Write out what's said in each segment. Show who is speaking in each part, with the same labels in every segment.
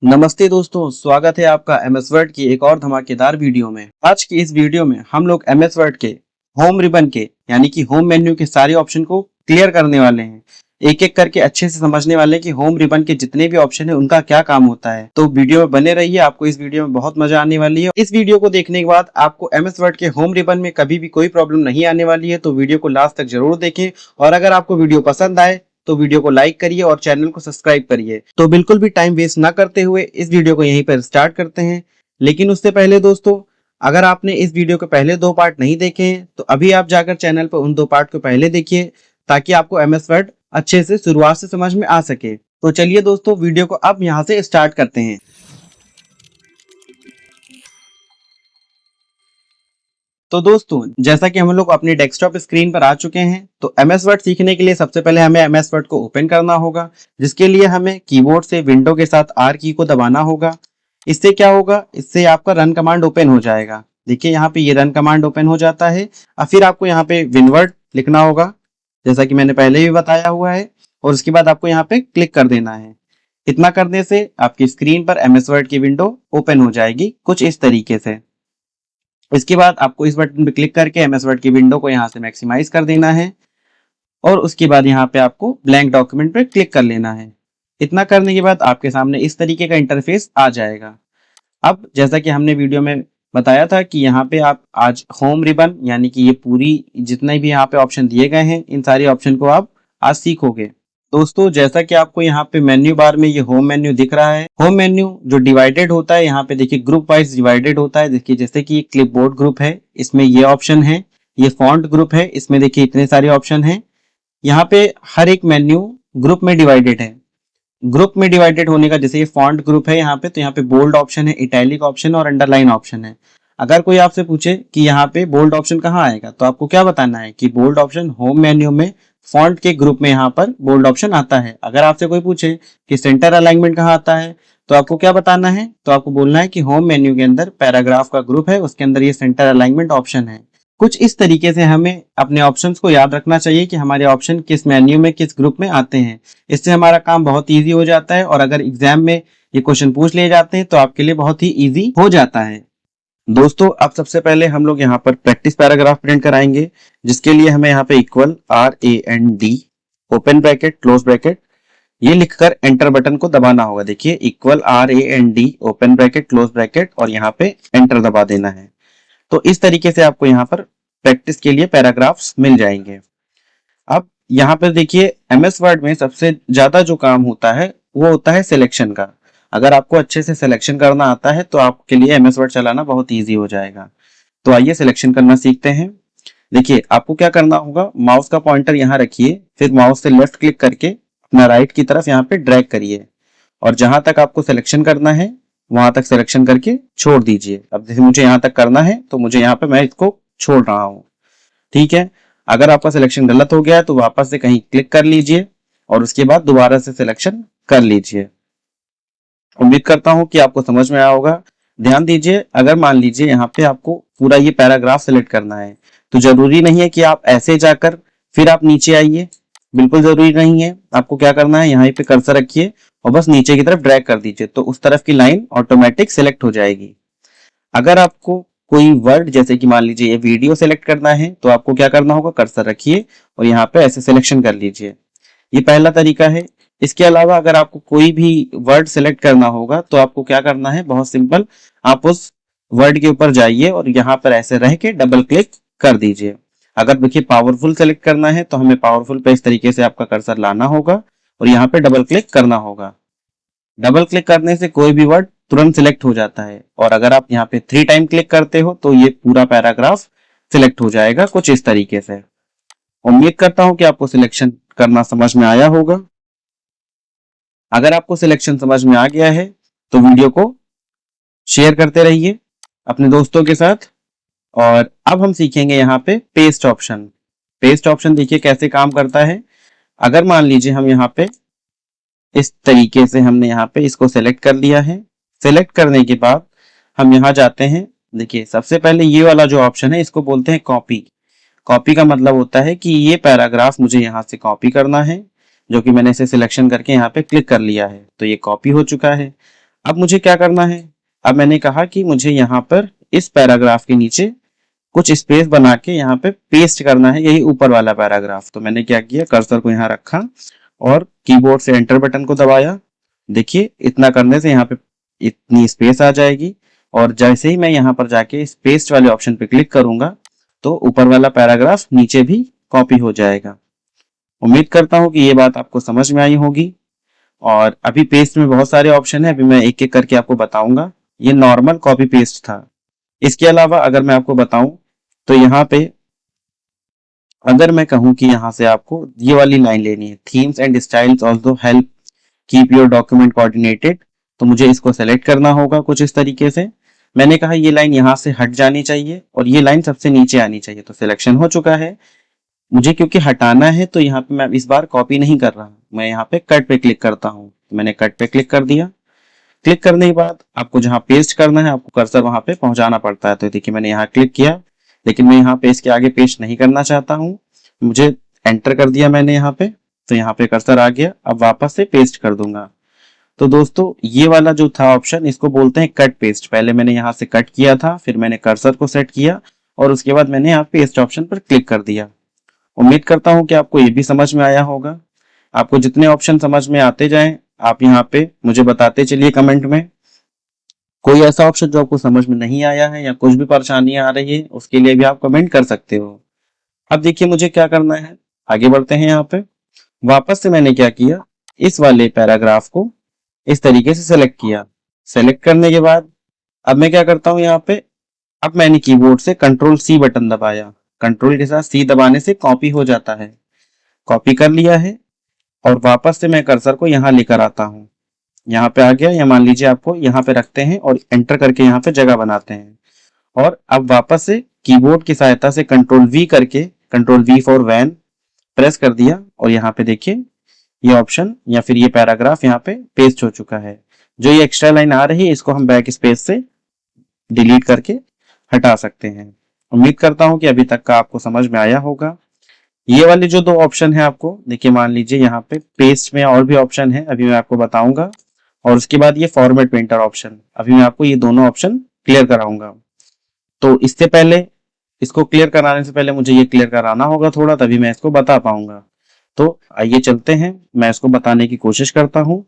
Speaker 1: नमस्ते दोस्तों, स्वागत है आपका एमएस वर्ड की एक और धमाकेदार वीडियो में। आज की इस वीडियो में हम लोग एमएस वर्ड के होम रिबन के यानी कि होम मेन्यू के सारे ऑप्शन को क्लियर करने वाले हैं। एक एक करके अच्छे से समझने वाले हैं कि होम रिबन के जितने भी ऑप्शन है उनका क्या काम होता है। तो वीडियो में बने रहिए, आपको इस वीडियो में बहुत मजा आने वाली है। इस वीडियो को देखने के बाद आपको एमएस वर्ड के होम रिबन में कभी भी कोई प्रॉब्लम नहीं आने वाली है। तो वीडियो को लास्ट तक जरूर देखें और अगर आपको वीडियो पसंद आए तो वीडियो को लाइक करिए और चैनल को सब्सक्राइब करिए। तो बिल्कुल भी टाइम वेस्ट ना करते हुए इस वीडियो को यहीं पर स्टार्ट करते हैं। लेकिन उससे पहले दोस्तों, अगर आपने इस वीडियो के पहले दो पार्ट नहीं देखे हैं तो अभी आप जाकर चैनल पर उन दो पार्ट को पहले देखिए ताकि आपको एमएस वर्ड अच्छे से शुरुआत से समझ में आ सके। तो चलिए दोस्तों, वीडियो को अब यहाँ से स्टार्ट करते हैं। तो दोस्तों, जैसा कि हम लोग अपनी डेस्कटॉप स्क्रीन पर आ चुके हैं, तो एमएस वर्ड सीखने के लिए सबसे पहले हमें एमएस वर्ड को ओपन करना होगा, जिसके लिए हमें कीबोर्ड से विंडो के साथ आर की को दबाना होगा। इससे क्या होगा, इससे आपका रन कमांड ओपन हो जाएगा। देखिए यहाँ पे ये रन कमांड ओपन हो जाता है। और फिर आपको यहाँ पे विनवर्ड लिखना होगा, जैसा कि मैंने पहले भी बताया हुआ है, और उसके बाद आपको यहाँ पे क्लिक कर देना है। इतना करने से आपकी स्क्रीन पर एमएस वर्ड की विंडो ओपन हो जाएगी कुछ इस तरीके से। इसके बाद आपको इस बटन पे क्लिक करके एमएस वर्ड की विंडो को यहाँ से मैक्सिमाइज कर देना है और उसके बाद यहाँ पे आपको ब्लैंक डॉक्यूमेंट पे क्लिक कर लेना है। इतना करने के बाद आपके सामने इस तरीके का इंटरफेस आ जाएगा। अब जैसा कि हमने वीडियो में बताया था कि यहाँ पे आप आज होम रिबन यानी कि ये पूरी जितने भी यहाँ पे ऑप्शन दिए गए हैं, इन सारे ऑप्शन को आप आज सीखोगे। दोस्तों, जैसा कि आपको यहाँ पे मेन्यू बार में ये होम मेन्यू दिख रहा है, होम मेन्यू जो डिवाइडेड होता है, यहाँ पे देखिए ग्रुप वाइज डिवाइडेड होता है। देखिए जैसे कि क्लिपबोर्ड ग्रुप है, इसमें ये ऑप्शन है। ये फॉन्ट ग्रुप है, इसमें देखिए इतने सारे ऑप्शन हैं। यहाँ पे हर एक मेन्यू ग्रुप में डिवाइडेड है। ग्रुप में डिवाइडेड होने का, जैसे ये फॉन्ट ग्रुप है यहाँ पे, तो यहाँ पे बोल्ड ऑप्शन है, इटैलिक ऑप्शन और अंडरलाइन ऑप्शन है। अगर कोई आपसे पूछे कि यहाँ पे बोल्ड ऑप्शन कहाँ आएगा, तो आपको क्या बताना है कि बोल्ड ऑप्शन होम मेन्यू में फॉन्ट के ग्रुप में यहाँ पर बोल्ड ऑप्शन आता है। अगर आपसे कोई पूछे कि सेंटर अलाइनमेंट कहाँ आता है, तो आपको क्या बताना है, तो आपको बोलना है कि होम मेन्यू के अंदर पैराग्राफ का ग्रुप है, उसके अंदर ये सेंटर अलाइनमेंट ऑप्शन है। कुछ इस तरीके से हमें अपने ऑप्शंस को याद रखना चाहिए कि हमारे ऑप्शन किस मेन्यू में किस ग्रुप में आते हैं। इससे हमारा काम बहुत ईजी हो जाता है और अगर एग्जाम में ये क्वेश्चन पूछ लिए जाते हैं तो आपके लिए बहुत ही ईजी हो जाता है। दोस्तों, अब सबसे पहले हम लोग यहाँ पर प्रैक्टिस पैराग्राफ प्रिंट कराएंगे, जिसके लिए हमें यहाँ पे equal RAND open bracket close bracket ये लिखकर एंटर बटन को दबाना होगा। देखिए equal RAND open bracket close bracket और यहाँ पे एंटर दबा देना है। तो इस तरीके से आपको यहाँ पर प्रैक्टिस के लिए पैराग्राफ्स मिल जाएंगे। अब यहाँ पर देखिए एमएस वर्ड में सबसे ज्यादा जो काम होता है वो होता है सिलेक्शन का। अगर आपको अच्छे से सिलेक्शन करना आता है तो आपके लिए एमएस वर्ड चलाना बहुत ईजी हो जाएगा। तो आइए सिलेक्शन करना सीखते हैं। देखिए आपको क्या करना होगा, माउस का पॉइंटर यहाँ रखिए, फिर माउस से लेफ्ट क्लिक करके अपना राइट की तरफ यहाँ पे ड्रैग करिए और जहां तक आपको सिलेक्शन करना है वहां तक सिलेक्शन करके छोड़ दीजिए। अब जैसे मुझे यहाँ तक करना है तो मुझे यहाँ पे मैं इसको छोड़ रहा हूँ। ठीक है, अगर आपका सिलेक्शन गलत हो गया है तो वापस से कहीं क्लिक कर लीजिए और उसके बाद दोबारा से सिलेक्शन कर लीजिए। उम्मीद करता हूं कि आपको समझ में आया होगा। ध्यान दीजिए, अगर मान लीजिए यहाँ पे आपको पूरा ये पैराग्राफ सिलेक्ट करना है तो जरूरी नहीं है कि आप ऐसे जाकर फिर आप नीचे आइए, बिल्कुल जरूरी नहीं है। आपको क्या करना है, यहाँ पे कर्सर रखिए और बस नीचे की तरफ ड्रैग कर दीजिए, तो उस तरफ की लाइन ऑटोमेटिक सिलेक्ट हो जाएगी। अगर आपको कोई वर्ड, जैसे कि मान लीजिए ये वीडियो सिलेक्ट करना है, तो आपको क्या करना होगा, कर्सर रखिए और यहाँ पे ऐसे सिलेक्शन कर लीजिए। ये पहला तरीका है। इसके अलावा अगर आपको कोई भी वर्ड सिलेक्ट करना होगा तो आपको क्या करना है, बहुत सिंपल, आप उस वर्ड के ऊपर जाइए और यहाँ पर ऐसे रह के डबल क्लिक कर दीजिए। अगर देखिए पावरफुल सेलेक्ट करना है तो हमें पावरफुल पे इस तरीके से आपका कर्सर लाना होगा और यहाँ पे डबल क्लिक करना होगा। डबल क्लिक करने से कोई भी वर्ड तुरंत सिलेक्ट हो जाता है और अगर आप यहाँ पे 3 टाइम क्लिक करते हो तो ये पूरा पैराग्राफ सिलेक्ट हो जाएगा कुछ इस तरीके से। उम्मीद करता हूं कि आपको सिलेक्शन करना समझ में आया होगा। अगर आपको सिलेक्शन समझ में आ गया है तो वीडियो को शेयर करते रहिए अपने दोस्तों के साथ। और अब हम सीखेंगे यहाँ पे पेस्ट ऑप्शन। पेस्ट ऑप्शन देखिए कैसे काम करता है। अगर मान लीजिए हम यहाँ पे इस तरीके से हमने यहाँ पे इसको सेलेक्ट कर लिया है, सेलेक्ट करने के बाद हम यहाँ जाते हैं। देखिए सबसे पहले ये वाला जो ऑप्शन है इसको बोलते हैं कॉपी। कॉपी का मतलब होता है कि ये पैराग्राफ मुझे यहाँ से कॉपी करना है, जो कि मैंने इसे सिलेक्शन करके यहाँ पे क्लिक कर लिया है, तो ये कॉपी हो चुका है। अब मुझे क्या करना है, अब मैंने कहा कि मुझे यहाँ पर इस पैराग्राफ के नीचे कुछ स्पेस बना के यहाँ पे पेस्ट करना है, यही ऊपर वाला पैराग्राफ। तो मैंने क्या किया, कर्सर को यहाँ रखा और कीबोर्ड से एंटर बटन को दबाया। देखिए इतना करने से यहाँ पे इतनी स्पेस आ जाएगी, और जैसे ही मैं यहाँ पर जाके इस पेस्ट वाले ऑप्शन पे क्लिक करूंगा तो ऊपर वाला पैराग्राफ नीचे भी कॉपी हो जाएगा। उम्मीद करता हूँ कि ये बात आपको समझ में आई होगी। और अभी पेस्ट में बहुत सारे ऑप्शन है, अभी मैं एक एक करके आपको बताऊंगा। ये नॉर्मल कॉपी पेस्ट था। इसके अलावा अगर मैं आपको बताऊं तो यहाँ पे अगर मैं कहूं कि यहाँ से आपको ये वाली लाइन लेनी है, themes and styles also help keep your document coordinated, तो मुझे इसको सेलेक्ट करना होगा कुछ इस तरीके से। मैंने कहा ये लाइन यहाँ से हट जानी चाहिए और ये लाइन सबसे नीचे आनी चाहिए, तो सिलेक्शन हो चुका है। मुझे क्योंकि हटाना है तो यहाँ पे मैं इस बार कॉपी नहीं कर रहा, मैं यहाँ पे कट पे क्लिक करता हूँ। तो मैंने कट पे क्लिक कर दिया। क्लिक करने के बाद आपको जहाँ पेस्ट करना है आपको कर्सर वहां पे पहुंचाना पड़ता है। तो देखिए मैंने यहाँ क्लिक किया, लेकिन मैं यहाँ पे इसके आगे पेस्ट नहीं करना चाहता हूँ। मुझे एंटर कर दिया मैंने यहाँ पे, तो यहाँ पे कर्सर आ गया। अब वापस से पेस्ट कर दूंगा। तो दोस्तों ये वाला जो था ऑप्शन, इसको बोलते हैं कट पेस्ट। पहले मैंने यहाँ से कट किया था, फिर मैंने कर्सर को सेट किया और उसके बाद मैंने यहाँ पेस्ट ऑप्शन पर क्लिक कर दिया। उम्मीद करता हूँ कि आपको ये भी समझ में आया होगा। आपको जितने ऑप्शन समझ में आते जाएं आप यहाँ पे मुझे बताते चलिए कमेंट में। कोई ऐसा ऑप्शन जो आपको समझ में नहीं आया है या कुछ भी परेशानियां आ रही है उसके लिए भी आप कमेंट कर सकते हो। अब देखिए मुझे क्या करना है, आगे बढ़ते हैं। यहाँ पे वापस से मैंने क्या किया, इस वाले पैराग्राफ को इस तरीके से सेलेक्ट किया। सेलेक्ट करने के बाद अब मैं क्या करता हूँ यहाँ पे, अब मैंने कीबोर्ड से कंट्रोल सी बटन दबाया। कंट्रोल के साथ सी दबाने से कॉपी हो जाता है। कॉपी कर लिया है और वापस से मैं कर्सर को यहाँ लेकर आता हूँ। यहाँ पे आ गया, या मान लीजिए आपको यहाँ पे रखते हैं और एंटर करके यहाँ पे जगह बनाते हैं। और अब वापस से कीबोर्ड की सहायता से कंट्रोल वी करके, control V for van press कर दिया और यहाँ पे देखिए ये ऑप्शन या फिर ये पैराग्राफ यहाँ पे पेस्ट हो चुका है। जो ये एक्स्ट्रा लाइन आ रही है इसको हम बैक स्पेस से डिलीट करके हटा सकते हैं। उम्मीद करता हूं कि अभी तक का आपको समझ में आया होगा। ये वाले जो दो ऑप्शन है आपको देखिए, मान लीजिए यहाँ पे पेस्ट में और भी ऑप्शन है, अभी मैं आपको बताऊंगा। और उसके बाद ये फॉर्मेट पेंटर ऑप्शन, अभी मैं आपको ये दोनों ऑप्शन क्लियर कराऊंगा। तो इससे पहले, इसको क्लियर कराने से पहले मुझे ये क्लियर कराना होगा थोड़ा, तभी मैं इसको बता पाऊंगा। तो आइए चलते हैं, मैं इसको बताने की कोशिश करता हूँ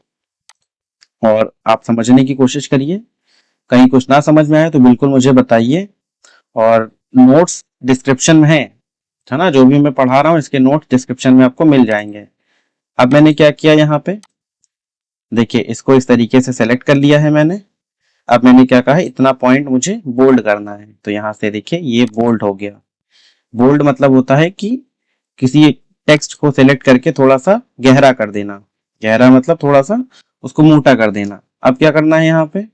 Speaker 1: और आप समझने की कोशिश करिए। कहीं कुछ ना समझ में आए तो बिल्कुल मुझे बताइए। और नोट्स डिस्क्रिप्शन में है ना, जो भी मैं पढ़ा रहा हूँ इसके नोट्स डिस्क्रिप्शन में आपको मिल जाएंगे। अब मैंने क्या किया, यहाँ पे देखिए इसको इस तरीके से सेलेक्ट कर लिया है मैंने। अब मैंने क्या कहा है, इतना पॉइंट मुझे बोल्ड करना है, तो यहाँ से देखिए ये बोल्ड हो गया। बोल्ड मतलब होता है कि किसी टेक्स्ट को सिलेक्ट करके थोड़ा सा गहरा कर देना। गहरा मतलब थोड़ा सा उसको मोटा कर देना। अब क्या करना है, यहाँ पे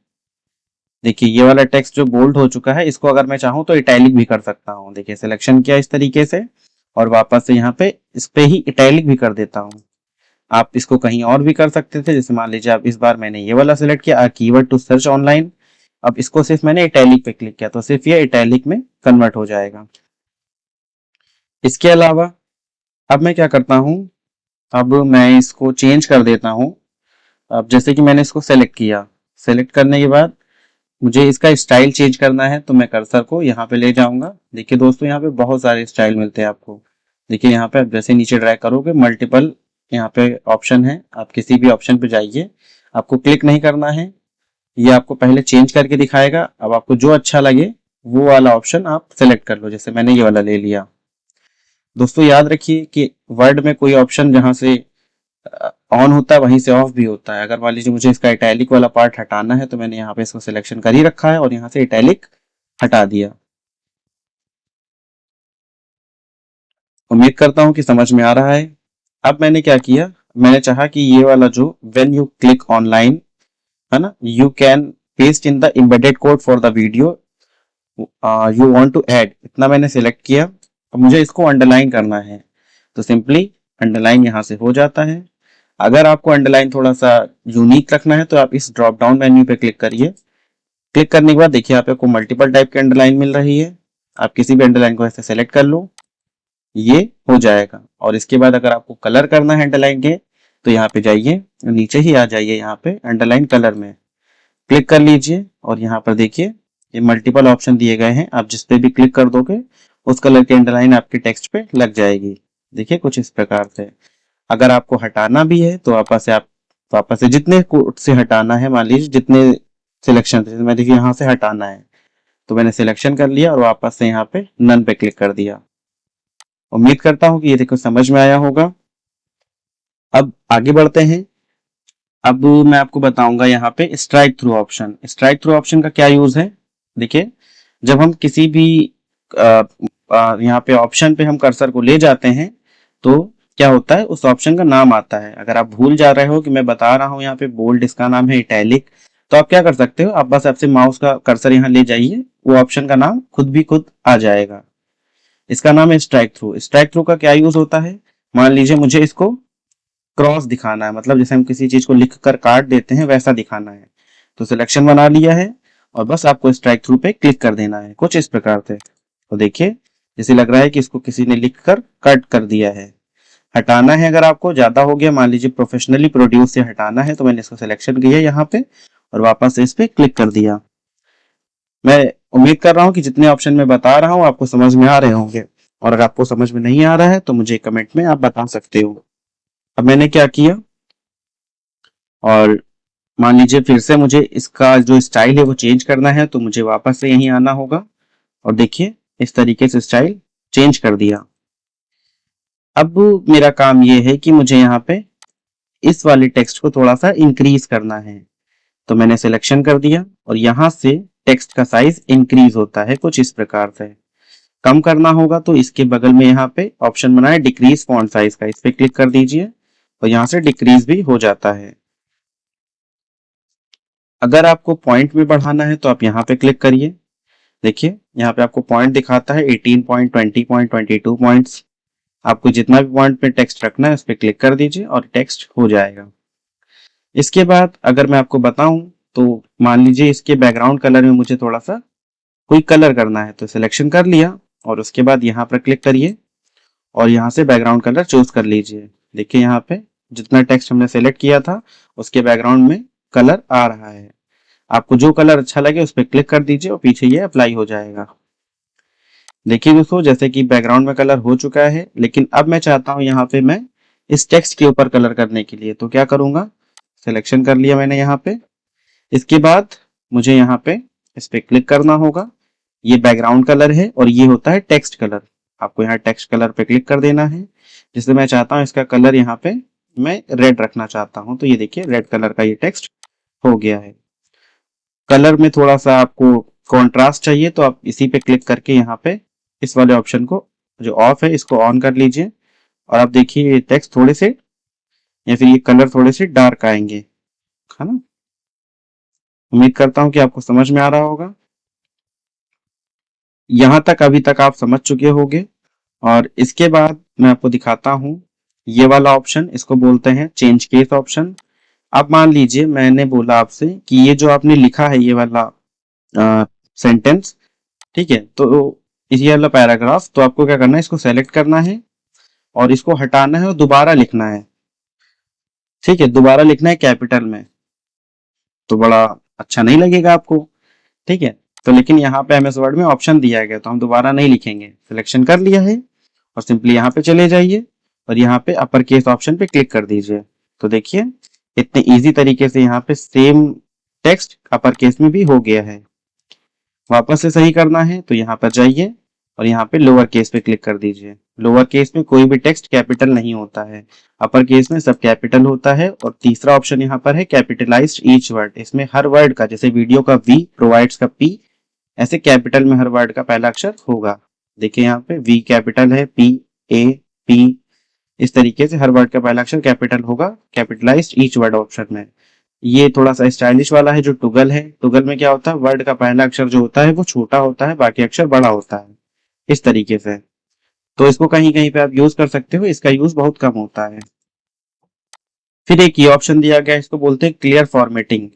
Speaker 1: देखिए ये वाला टेक्स्ट जो बोल्ड हो चुका है इसको अगर मैं चाहूँ तो इटैलिक भी कर सकता हूँ। देखिए सिलेक्शन किया इस तरीके से और वापस से यहाँ पे इस पे ही इटैलिक भी कर देता हूँ। आप इसको कहीं और भी कर सकते थे, जैसे मान लीजिए आप इस बार मैंने ये वाला सिलेक्ट किया, कीवर्ड टू सर्च ऑनलाइन। अब इसको सिर्फ मैंने इटैलिक पे क्लिक किया तो सिर्फ ये इटैलिक में कन्वर्ट हो जाएगा। इसके अलावा अब मैं क्या करता हूँ, अब मैं इसको चेंज कर देता हूँ। अब जैसे कि मैंने इसको सेलेक्ट किया, सेलेक्ट करने के बाद मुझे इसका स्टाइल चेंज करना है, तो मैं कर्सर को यहाँ पे ले जाऊंगा। देखिए दोस्तों यहाँ पे बहुत सारे स्टाइल मिलते हैं आपको। देखिए यहाँ पे आप जैसे नीचे ड्रैग करोगे मल्टीपल यहाँ पे ऑप्शन है, आप किसी भी ऑप्शन पे जाइए। आपको क्लिक नहीं करना है, ये आपको पहले चेंज करके दिखाएगा। अब आपको जो अच्छा लगे वो वाला ऑप्शन आप सेलेक्ट कर लो, जैसे मैंने ये वाला ले लिया। दोस्तों याद रखिए कि वर्ड में कोई ऑप्शन जहां से ऑन होता है वहीं से ऑफ भी होता है। अगर मान लीजिए मुझे इसका इटैलिक वाला पार्ट हटाना है तो मैंने यहाँ पे इसको सिलेक्शन कर ही रखा है और यहाँ से इटैलिक हटा दिया। उम्मीद करता हूँ कि समझ में आ रहा है। अब मैंने क्या किया, मैंने चाहा कि ये वाला जो व्हेन यू क्लिक ऑनलाइन है ना, you can paste in the embedded code for the video you want to add, इतना मैंने सिलेक्ट किया। अब मुझे इसको अंडरलाइन करना है, तो सिंपली अंडरलाइन यहाँ से हो जाता है। अगर आपको अंडरलाइन थोड़ा सा यूनिक रखना है तो आप इस ड्रॉप डाउन मेन्यू पे क्लिक करिए। क्लिक करने के बाद देखिए आप आपको मल्टीपल टाइप की अंडरलाइन मिल रही है। आप किसी भी अंडरलाइन को ऐसे सेलेक्ट कर लो, ये हो जाएगा। और इसके बाद अगर आपको कलर करना है अंडरलाइन के तो यहाँ पे जाइए, नीचे ही आ जाइए यहाँ पे अंडरलाइन कलर में। क्लिक कर लीजिए और यहाँ पर देखिए ये मल्टीपल ऑप्शन दिए गए हैं, आप जिस पे भी क्लिक कर दोगे उस कलर की अंडरलाइन आपके टेक्स्ट पे लग जाएगी। देखिए कुछ इस प्रकार से। अगर आपको हटाना भी है तो आप वापस से जितने कोड से हटाना है, मान लीजिए जितने सिलेक्शन थे, मैं देखिए यहाँ से हटाना है तो मैंने सिलेक्शन कर लिया और वापस से यहाँ पे नन पे क्लिक कर दिया। उम्मीद करता हूँ कि ये देखो समझ में आया होगा। अब आगे बढ़ते हैं। अब मैं आपको बताऊंगा यहाँ पे strike through option. Strike through option का क्या यूज है? देखिए जब हम किसी भी यहाँ पे ऑप्शन पे हम कर्सर को ले जाते हैं तो क्या होता है, उस ऑप्शन का नाम आता है। अगर आप भूल जा रहे हो कि मैं बता रहा हूँ यहाँ पे बोल्ड इसका नाम है इटैलिक, तो आप क्या कर सकते हो, आप बस आपसे माउस का कर्सर यहाँ ले जाइए, वो ऑप्शन का नाम खुद आ जाएगा। इसका नाम है स्ट्राइक थ्रू। स्ट्राइक थ्रू का क्या यूज होता है? मान लीजिए मुझे इसको क्रॉस दिखाना है, मतलब जैसे हम किसी चीज को लिख कर काट देते हैं वैसा दिखाना है, तो सिलेक्शन बना लिया है और बस आपको स्ट्राइक थ्रू पे क्लिक कर देना है कुछ इस प्रकार से। तो देखिए जैसे लग रहा है कि इसको किसी ने लिख कर कट कर दिया है। हटाना है, अगर आपको ज्यादा हो गया, मान लीजिए प्रोफेशनली प्रोड्यूस से हटाना है, तो मैंने इसको सिलेक्शन किया यहाँ पे और वापस से इस पे क्लिक कर दिया। मैं उम्मीद कर रहा हूँ कि जितने ऑप्शन मैं बता रहा हूँ आपको समझ में आ रहे होंगे, और अगर आपको समझ में नहीं आ रहा है तो मुझे कमेंट में आप बता सकते हो। अब मैंने क्या किया, और मान लीजिए फिर से मुझे इसका जो स्टाइल है वो चेंज करना है, तो मुझे वापस से यहीं आना होगा और देखिए इस तरीके से स्टाइल चेंज कर दिया। अब मेरा काम ये है कि मुझे यहाँ पे इस वाले टेक्स्ट को थोड़ा सा इंक्रीज करना है, तो मैंने सिलेक्शन कर दिया और यहाँ से टेक्स्ट का साइज इंक्रीज होता है कुछ इस प्रकार से। कम करना होगा तो इसके बगल में यहाँ पे ऑप्शन बना है डिक्रीज फॉन्ट साइज का, इस पे क्लिक कर दीजिए और यहाँ से डिक्रीज भी हो जाता है। अगर आपको पॉइंट में बढ़ाना है तो आप यहाँ पे क्लिक करिए, देखिए यहाँ पे आपको पॉइंट दिखाता है 18 पॉइंट, 20 पॉइंट, 22 पॉइंट्स। आपको जितना भी पॉइंट पे टेक्स्ट रखना है उस पर क्लिक कर दीजिए और टेक्स्ट हो जाएगा। इसके बाद अगर मैं आपको बताऊं तो मान लीजिए इसके बैकग्राउंड कलर में मुझे थोड़ा सा कोई कलर करना है, तो सिलेक्शन कर लिया और उसके बाद यहाँ पर क्लिक करिए और यहाँ से बैकग्राउंड कलर चूज कर लीजिए। देखिए यहाँ पे जितना टेक्स्ट हमने सेलेक्ट किया था उसके बैकग्राउंड में कलर आ रहा है। आपको जो कलर अच्छा लगे उस पर क्लिक कर दीजिए और पीछे ये अप्लाई हो जाएगा। देखिए दोस्तों जैसे कि बैकग्राउंड में कलर हो चुका है, लेकिन अब मैं चाहता हूं यहाँ पे मैं इस टेक्स्ट के ऊपर कलर करने के लिए, तो क्या करूंगा, सिलेक्शन कर लिया मैंने यहाँ पे। इसके बाद मुझे यहाँ पे इस पे क्लिक करना होगा। ये बैकग्राउंड कलर है और ये होता है टेक्स्ट कलर। आपको यहाँ टेक्स्ट कलर पे क्लिक कर देना है, जिससे मैं चाहता हूँ इसका कलर यहाँ पे मैं रेड रखना चाहता हूँ, तो ये देखिए रेड कलर का ये टेक्स्ट हो गया है। कलर में थोड़ा सा आपको कॉन्ट्रास्ट चाहिए तो आप इसी पे क्लिक करके यहाँ पे इस वाले ऑप्शन को जो ऑफ है इसको ऑन कर लीजिए और आप देखिए ये टेक्स्ट थोड़े से या फिर ये कलर थोड़े से डार्क आएंगे, है ना। उम्मीद करता हूँ कि आपको समझ में आ रहा होगा। यहाँ तक अभी तक आप समझ चुके होंगे। और इसके बाद मैं आपको दिखाता हूँ ये वाला ऑप्शन, इसको बोलते हैं चेंज केस ऑप्शन। अब मान लीजिए मैंने बोला आपसे कि ये जो आपने लिखा है ये वाला सेंटेंस, ठीक है, तो ये वाला पैराग्राफ, तो आपको क्या करना है, इसको सेलेक्ट करना है और इसको हटाना है और दोबारा लिखना है। ठीक है, दोबारा लिखना है कैपिटल में, तो बड़ा अच्छा नहीं लगेगा आपको। ठीक है, तो लेकिन यहाँ पे एमएस वर्ड में ऑप्शन दिया गया तो हम दोबारा नहीं लिखेंगे। सिलेक्शन कर लिया है और सिंपली यहाँ पे चले जाइए और यहाँ पे अपर केस ऑप्शन पे क्लिक कर दीजिए। तो देखिए इतने इजी तरीके से यहाँ पे सेम टेक्स्ट अपर केस में भी हो गया है। वापस से सही करना है तो यहाँ पर जाइए और यहाँ पे लोअर केस पे क्लिक कर दीजिए। लोअर केस में कोई भी टेक्स्ट कैपिटल नहीं होता है, अपर केस में सब कैपिटल होता है। और तीसरा ऑप्शन यहाँ पर है कैपिटलाइज्ड ईच वर्ड, इसमें हर वर्ड का, जैसे वीडियो का वी, प्रोवाइड्स का पी, ऐसे कैपिटल में हर वर्ड का पहला अक्षर होगा। देखिए यहाँ पे वी कैपिटल है, पी, ए, पी, इस तरीके से हर वर्ड का पहला अक्षर कैपिटल होगा कैपिटलाइज्ड ईच वर्ड ऑप्शन में। ये थोड़ा सा स्टाइलिश वाला है जो टुगल है। टुगल में क्या होता है, वर्ड का पहला अक्षर जो होता है वो छोटा होता है, बाकी अक्षर बड़ा होता है, इस तरीके से। तो इसको कहीं कहीं पे आप यूज कर सकते हो, इसका यूज बहुत कम होता है। फिर एक ये ऑप्शन दिया गया, इसको बोलते हैं क्लियर फॉर्मेटिंग।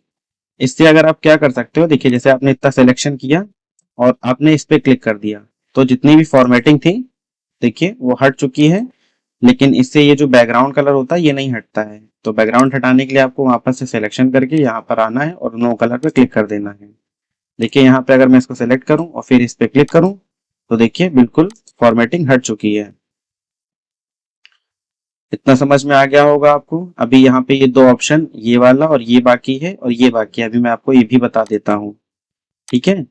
Speaker 1: इससे अगर आप क्या कर सकते हो, देखिए जैसे आपने इतना सिलेक्शन किया और आपने इस पे क्लिक कर दिया, तो जितनी भी फॉर्मेटिंग थी देखिए वो हट चुकी है। लेकिन इससे ये जो बैकग्राउंड कलर होता है ये नहीं हटता है। तो बैकग्राउंड हटाने के लिए आपको वापस से सिलेक्शन करके यहाँ पर आना है और नो कलर पे क्लिक कर देना है। देखिए यहाँ पे अगर मैं इसको सेलेक्ट करूं और फिर इस पे क्लिक करूं तो देखिए बिल्कुल फॉर्मेटिंग हट चुकी है। इतना समझ में आ गया होगा आपको। अभी यहाँ पे ये दो ऑप्शन, ये वाला और ये बाकी है और ये बाकी है, अभी मैं आपको ये भी बता देता हूँ। ठीक है,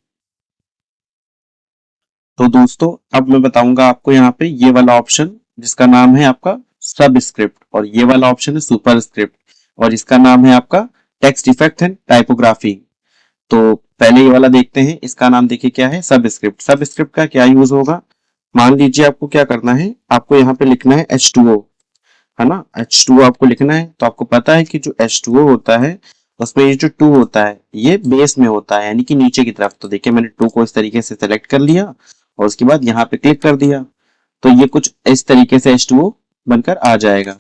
Speaker 1: तो दोस्तों अब मैं बताऊंगा आपको यहाँ पे ये वाला ऑप्शन जिसका नाम है आपका सब स्क्रिप्ट, और ये वाला ऑप्शन है सुपर स्क्रिप्ट, और इसका नाम है आपका टेक्स्ट इफेक्ट एंड टाइपोग्राफी। तो पहले ये वाला देखते हैं, इसका नाम देखिए क्या है, सब स्क्रिप्ट। सब स्क्रिप्ट का क्या यूज होगा, मान लीजिए आपको क्या करना है, आपको यहाँ पे लिखना है H2O, है ना, H2O आपको लिखना है। तो आपको पता है कि जो H2O होता है उसमें ये जो 2 होता है ये बेस में होता है, यानी कि नीचे की तरफ। तो देखिए मैंने 2 को इस तरीके से सेलेक्ट कर लिया और उसके बाद यहाँ पे क्लिक कर दिया, तो ये कुछ इस तरीके से H2O बनकर आ जाएगा।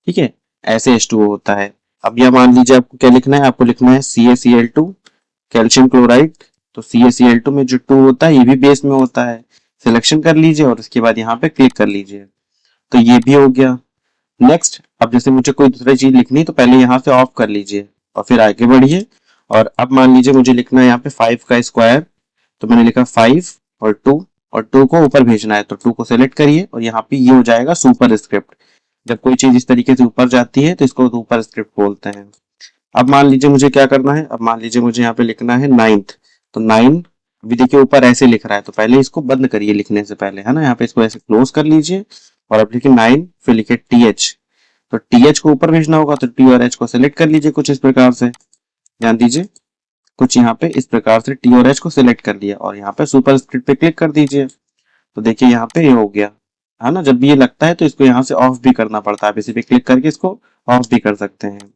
Speaker 1: ठीक है, ऐसे H2O होता है। अब यह मान लीजिए आपको क्या लिखना है, आपको लिखना है CaCl2 कैल्शियम क्लोराइड। तो CaCl2 में जो 2 होता है ये भी बेस में होता है। सिलेक्शन कर लीजिए और उसके बाद यहाँ पे क्लिक कर लीजिए, तो ये भी हो गया। नेक्स्ट, अब जैसे मुझे कोई दूसरी चीज लिखनी है तो पहले यहाँ से ऑफ कर लीजिए और फिर आगे बढ़िए। और अब मान लीजिए मुझे लिखना है यहाँ पे 5 का स्क्वायर, तो मैंने लिखा 5 और 2, और 2 को ऊपर भेजना है तो 2 को सेलेक्ट करिए और यहाँ पे ये हो जाएगा सुपर स्क्रिप्ट। जब कोई चीज इस तरीके से ऊपर जाती है तो इसको सुपर स्क्रिप्ट बोलते हैं। अब मान लीजिए मुझे क्या करना है, अब मान लीजिए मुझे यहाँ पे लिखना है 9th, तो 9 अभी देखिए ऊपर ऐसे लिख रहा है, तो पहले इसको बंद करिए लिखने से पहले, है ना, यहाँ पे इसको ऐसे क्लोज कर लीजिए और अब लिखिए 9 फिर लिखिए TH। तो TH को ऊपर भेजना होगा तो T और H को सिलेक्ट कर लीजिए कुछ इस प्रकार से, ध्यान दीजिए, कुछ यहाँ पे इस प्रकार से T और H को सिलेक्ट कर लिया और यहाँ पे सुपर स्क्रिप्ट पे क्लिक कर दीजिए। तो देखिए यहाँ पे ये हो गया, है ना। जब भी ये लगता है तो इसको यहाँ से ऑफ भी करना पड़ता है, आप इसी पे क्लिक करके इसको ऑफ भी कर सकते हैं।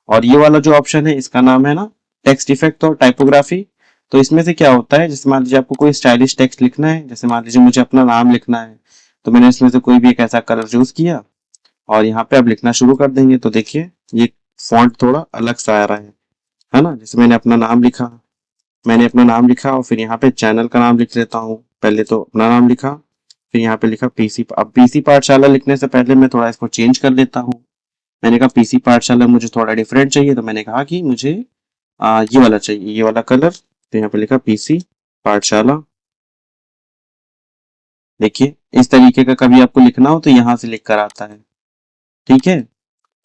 Speaker 1: और ये वाला जो ऑप्शन है इसका नाम है ना टेक्स्ट इफेक्ट और टाइपोग्राफी। तो इसमें से क्या होता है, जैसे मान लीजिए आपको कोई स्टाइलिश टेक्स्ट लिखना है, जैसे मान लीजिए मुझे अपना नाम लिखना है, तो मैंने इसमें से कोई भी एक ऐसा कलर चूज किया और यहाँ पे अब लिखना शुरू कर देंगे। तो देखिए ये फॉन्ट थोड़ा अलग सा आ रहा है ना। जैसे मैंने अपना नाम लिखा और फिर यहाँ पे चैनल का नाम लिख लेता हूँ। पहले तो अपना नाम लिखा, फिर यहाँ पे लिखा पीसी। अब पीसी पाठशाला लिखने से पहले मैं थोड़ा इसको चेंज कर लेता हूँ। मैंने कहा पीसी पाठशाला मुझे थोड़ा डिफरेंट चाहिए, तो मैंने कहा कि मुझे ये वाला चाहिए, ये वाला कलर। तो यहाँ पे लिखा पीसी पाठशाला। देखिए इस तरीके का कभी आपको लिखना हो तो यहाँ से लिख कर आता है। ठीक है,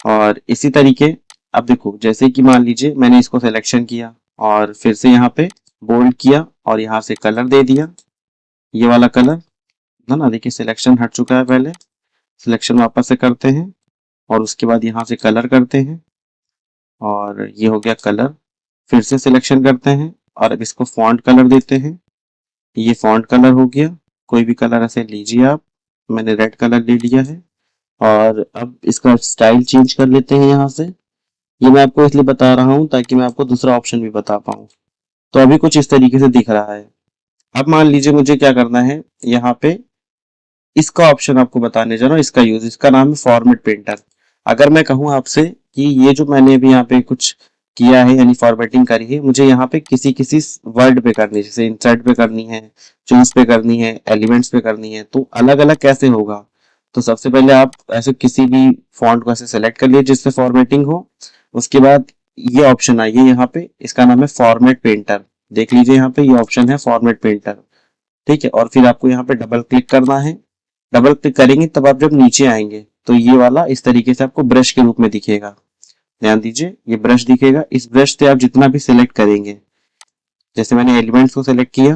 Speaker 1: और इसी तरीके अब देखो, जैसे कि मान लीजिए मैंने इसको सिलेक्शन किया और फिर से यहाँ पे बोल्ड किया और यहाँ से कलर दे दिया, ये वाला कलर, है ना। देखिए सिलेक्शन हट चुका है, पहले सिलेक्शन वापस से करते हैं और उसके बाद यहाँ से कलर करते हैं और ये हो गया कलर। फिर से सिलेक्शन करते हैं और अब इसको फॉन्ट कलर देते हैं, ये फॉन्ट कलर हो गया। कोई भी कलर ऐसे लीजिए आप, मैंने रेड कलर ले लिया है। और अब इसका स्टाइल चेंज कर लेते हैं यहाँ से। ये मैं आपको इसलिए बता रहा हूँ ताकि मैं आपको दूसरा ऑप्शन भी बता पाऊँ। तो अभी कुछ इस तरीके से दिख रहा है। अब मान लीजिए मुझे क्या करना है, यहाँ पे इसका ऑप्शन आपको बताने जा रहा हूँ, इसका यूज, इसका नाम है फॉर्मेट पेंटर। अगर मैं कहूँ आपसे कि ये जो मैंने अभी यहाँ पे कुछ किया है यानी फॉर्मेटिंग करी है, मुझे यहाँ पे किसी किसी वर्ड पे करनी है, जैसे इंसर्ट पे करनी है, चूज पे करनी है, एलिमेंट्स पे करनी है, तो अलग अलग कैसे होगा। तो सबसे पहले आप ऐसे किसी भी फॉन्ट को ऐसे सेलेक्ट कर लिए जिससे फॉर्मेटिंग हो। उसके बाद ये ऑप्शन आइए यहाँ पे, इसका नाम है फॉर्मेट पेंटर। देख लीजिए यहाँ पे ये ऑप्शन है फॉर्मेट पेंटर। ठीक है, और फिर आपको यहाँ पे डबल क्लिक करना है। डबल क्लिक करेंगे तब आप जब नीचे आएंगे तो ये वाला इस तरीके से आपको ब्रश के रूप में दिखेगा। ध्यान दीजिए ये ब्रश दिखेगा, इस ब्रश से आप जितना भी सिलेक्ट करेंगे, जैसे मैंने एलिमेंट्स को सिलेक्ट किया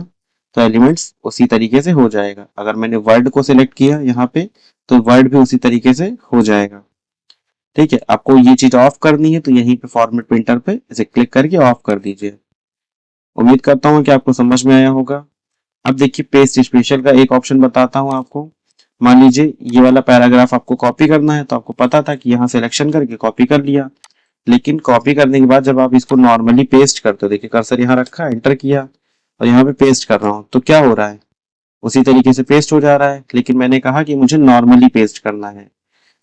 Speaker 1: तो एलिमेंट्स उसी तरीके से हो जाएगा। अगर मैंने वर्ड को सिलेक्ट किया यहाँ पे तो वर्ड भी उसी तरीके से हो जाएगा। ठीक है, आपको ये चीज ऑफ करनी है तो यहीं पे फॉर्मेट प्रिंटर पे इसे क्लिक करके ऑफ कर दीजिए। उम्मीद करता हूँ कि आपको समझ में आया होगा। अब देखिए पेस्ट स्पेशल का एक ऑप्शन बताता हूँ आपको। मान लीजिए ये वाला पैराग्राफ आपको कॉपी करना है, तो आपको पता था कि यहाँ सिलेक्शन करके कॉपी कर लिया, लेकिन कॉपी करने के बाद जब आप इसको नॉर्मली पेस्ट करते हो, देखिए कर्सर यहाँ रखा, एंटर किया और यहाँ पे पेस्ट कर रहा हूँ, तो क्या हो रहा है, उसी तरीके से पेस्ट हो जा रहा है। लेकिन मैंने कहा कि मुझे नॉर्मली पेस्ट करना है,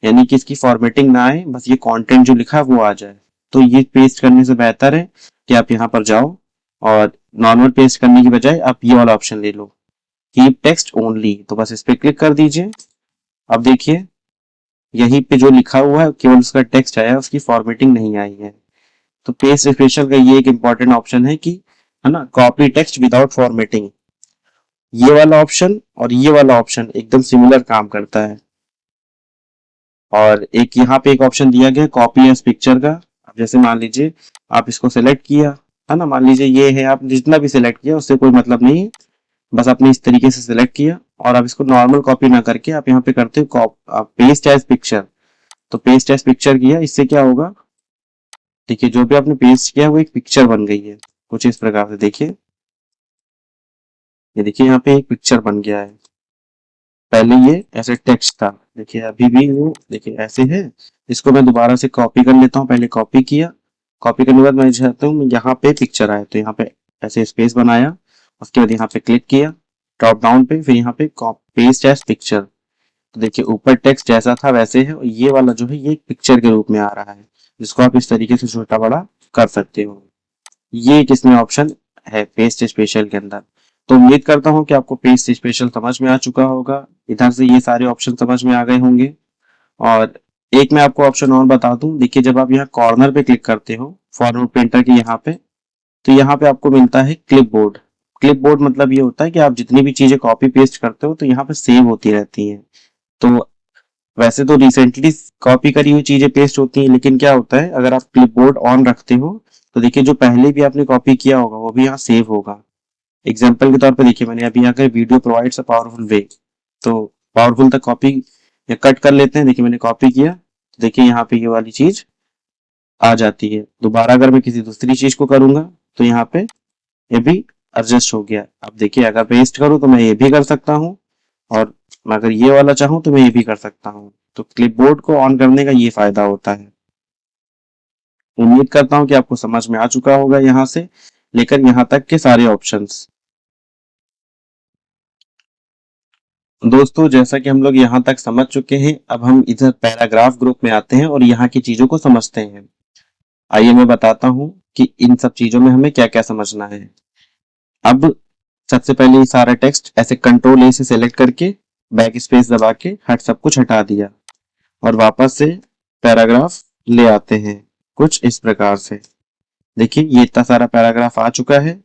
Speaker 1: यानी कि इसकी फॉर्मेटिंग ना आए, बस ये कंटेंट जो लिखा है वो आ जाए। तो ये पेस्ट करने से बेहतर है कि आप यहाँ पर जाओ और नॉर्मल पेस्ट करने की बजाय आप ये वाला ऑप्शन ले लो, कीप टेक्स्ट ओनली। तो बस इस पे क्लिक कर दीजिए। अब देखिए यहीं पे जो लिखा हुआ है केवल उसका टेक्स्ट आया है, उसकी फॉर्मेटिंग नहीं आई है। तो पेस्ट स्पेशल का ये एक इंपॉर्टेंट ऑप्शन है कि, है ना, कॉपी टेक्स्ट विदाउट फॉर्मेटिंग। ये वाला ऑप्शन और ये वाला ऑप्शन एकदम सिमिलर काम करता है। और एक यहाँ पे एक ऑप्शन दिया गया कॉपी एज पिक्चर का। अब जैसे मान लीजिए आप इसको सिलेक्ट किया, है ना, मान लीजिए ये है, आप जितना भी सिलेक्ट किया उससे कोई मतलब नहीं है, बस आपने इस तरीके से सिलेक्ट किया और आप इसको नॉर्मल कॉपी ना करके आप यहाँ पे करते हो पेस्ट एज पिक्चर। तो पेस्ट एज पिक्चर किया, इससे क्या होगा, देखिए जो भी आपने पेस्ट किया वो एक पिक्चर बन गई है कुछ इस प्रकार से। देखिए ये देखिए यहाँ पे एक पिक्चर बन गया है। पहले ये ऐसे टेक्स्ट था, देखिए अभी भी वो देखिए ऐसे है। इसको मैं दोबारा से कॉपी कर लेता हूँ, पहले कॉपी किया, कॉपी करने के बाद मैं चाहता हूँ यहाँ पे पिक्चर आए, तो यहाँ पे ऐसे स्पेस बनाया, उसके बाद यहाँ पे क्लिक किया ड्रॉप डाउन पे, फिर यहाँ पे पेस्ट एज पिक्चर। तो देखिए ऊपर टेक्स्ट जैसा था वैसे है, और ये वाला जो है ये एक पिक्चर के रूप में आ रहा है, जिसको आप इस तरीके से छोटा बड़ा कर सकते हो। ये एक इसमें ऑप्शन है पेस्ट स्पेशल के अंदर। तो उम्मीद करता हूँ कि आपको पेस्ट स्पेशल समझ में आ चुका होगा, इधर से ये सारे ऑप्शन समझ में आ गए होंगे। और एक मैं आपको ऑप्शन और बता दूं, देखिए जब आप यहाँ कॉर्नर पे क्लिक करते हो फॉरवर्ड प्रिंटर के यहाँ पे, तो यहाँ पे आपको मिलता है क्लिपबोर्ड। क्लिपबोर्ड मतलब ये होता है कि आप जितनी भी चीजें कॉपी पेस्ट करते हो तो यहाँ पे सेव होती रहती हैं। तो वैसे तो रिसेंटली कॉपी करी हुई चीजें पेस्ट होती हैं, लेकिन क्या होता है अगर आप क्लिपबोर्ड ऑन रखते हो तो देखिए जो पहले भी आपने कॉपी किया होगा वो भी यहाँ सेव होगा। एग्जाम्पल के तौर पे देखिए मैंने अभी यहाँ कर वीडियो प्रोवाइड्स अ पावरफुल वे, तो पावरफुल तक कॉपी या कट कर लेते हैं। देखिए मैंने कॉपी किया, तो देखिए यहाँ पे ये वाली चीज आ जाती है। दोबारा अगर मैं किसी दूसरी चीज को करूंगा तो यहाँ पे ये भी एडजस्ट हो गया। अब देखिए अगर पेस्ट करूँ तो मैं ये भी कर सकता हूँ, और मैं अगर ये वाला चाहूँ तो मैं ये भी कर सकता हूँ। तो क्लिपबोर्ड को ऑन करने का ये फायदा होता है। उम्मीद करता हूँ कि आपको समझ में आ चुका होगा यहाँ से लेकर यहाँ तक के सारे ऑप्शंस। दोस्तों जैसा कि हम लोग यहाँ तक समझ चुके हैं, अब हम इधर पैराग्राफ ग्रुप में आते हैं और यहाँ की चीजों को समझते हैं। आइए मैं बताता हूँ कि इन सब चीजों में हमें क्या क्या समझना है। अब सबसे पहले ये सारा टेक्स्ट ऐसे कंट्रोल ए से सेलेक्ट करके बैक स्पेस दबा के हट सब कुछ हटा दिया और वापस से पैराग्राफ ले आते हैं कुछ इस प्रकार से। देखिए ये इतना सारा पैराग्राफ आ चुका है।